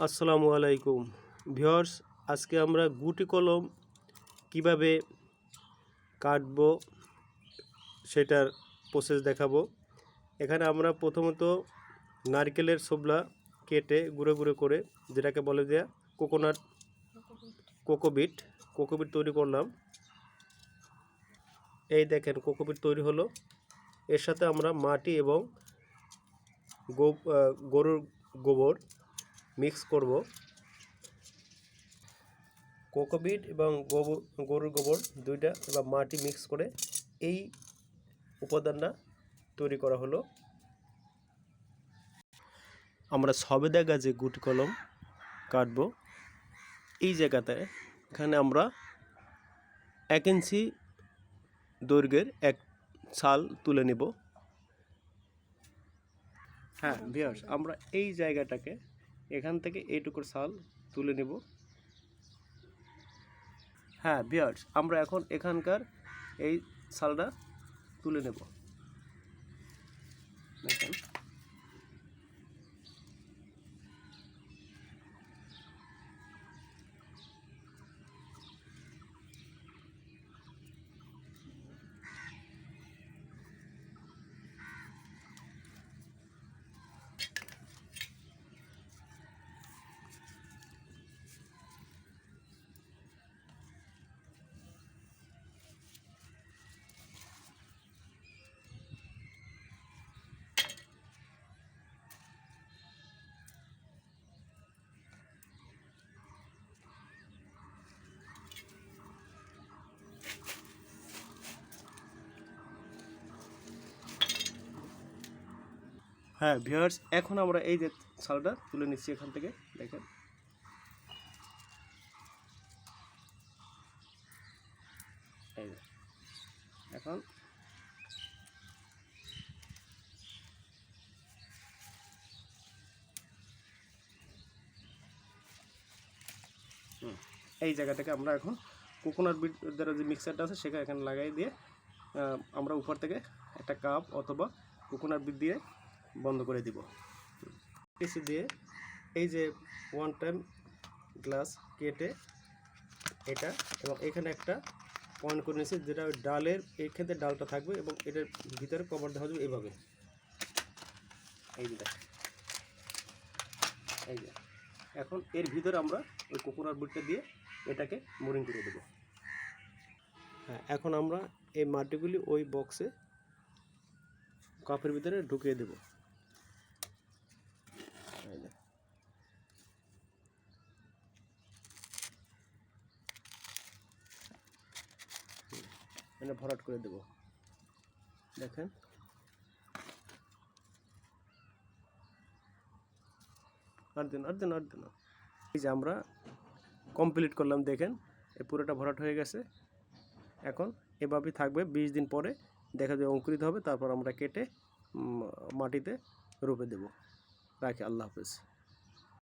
আসসালামু আলাইকুম ভিউয়ার্স, আজকে আমরা গুটি কলম কিভাবে কাটবো সেটার প্রসেস দেখাবো। এখানে আমরা প্রথমত নারকেলের ছোবলা কেটে গুঁড়ো গুঁড়ো করে, যেটাকে বলে দেয়া কোকোবিট তৈরি করলাম। এই দেখেন কোকোবিট তৈরি হলো। এর সাথে আমরা মাটি এবং গরুর গোবর মিক্স করব। কোকোবিট এবং গরুর গোবর দুইটা বা মাটি মিক্স করে এই উপাদানটা তৈরি করা হলো। আমরা সবেদা গাছে গুটি কলম কাটবো। এই জায়গাতে এখানে আমরা 1 ইঞ্চি দৈর্ঘ্যের এক ছাল তুলে নেব। হ্যাঁ ভিউয়ার্স, আমরা এই জায়গাটাকে এখান থেকে এইটুকুর ছাল তুলে নেব। হ্যাঁ ভিউয়ার্স, আমরা এখন এখানকার এই ছালটা তুলে নেব। দেখেন, হ্যাঁ ভিউয়ার্স, এখন আমরা এই যে ছালটা তুলে নিচ্ছি এখান থেকে। দেখেন, এই যে এখন এই জায়গাটাকে আমরা এখন কোকোনাট বিট দ্বারা যে মিক্সারটা আছে সেটা এখানে লাগাই দিয়ে আমরা উপর থেকে একটা কাপ অথবা কোকোনাট বিট দিয়ে বন্ধ করে দিব। কিছু দিয়ে এই যে 1 টাইম গ্লাস কেটে এটা এবং এখানে একটা পয়েন্ট করে নিয়েছি, যেটা ডালের এই ক্ষেত্রে ডালটা থাকবে এবং এটার ভিতরে কভার দেওয়া যাবে এইভাবে। এই যে এই যে এখন এর ভিতরে আমরা ওই কোকোনাট বিটটা দিয়ে এটাকে মোরিং করে দেবো। হ্যাঁ, এখন আমরা এই মাটিগুলি ওই বক্সে কাপের ভিতরে ঢুকিয়ে দেব। এটা ভরাট করে দেব। দেখেন, আর দিন এই যে আমরা কমপ্লিট করলাম। দেখেন, এই পুরোটা ভরাট হয়ে গেছে। এখন এভাবেই থাকবে। 20 দিন পরে দেখা যায় অঙ্কুরিত হবে, তারপর আমরা কেটে মাটিতে রোপে দেব। রাখি, আল্লাহ হাফেজ।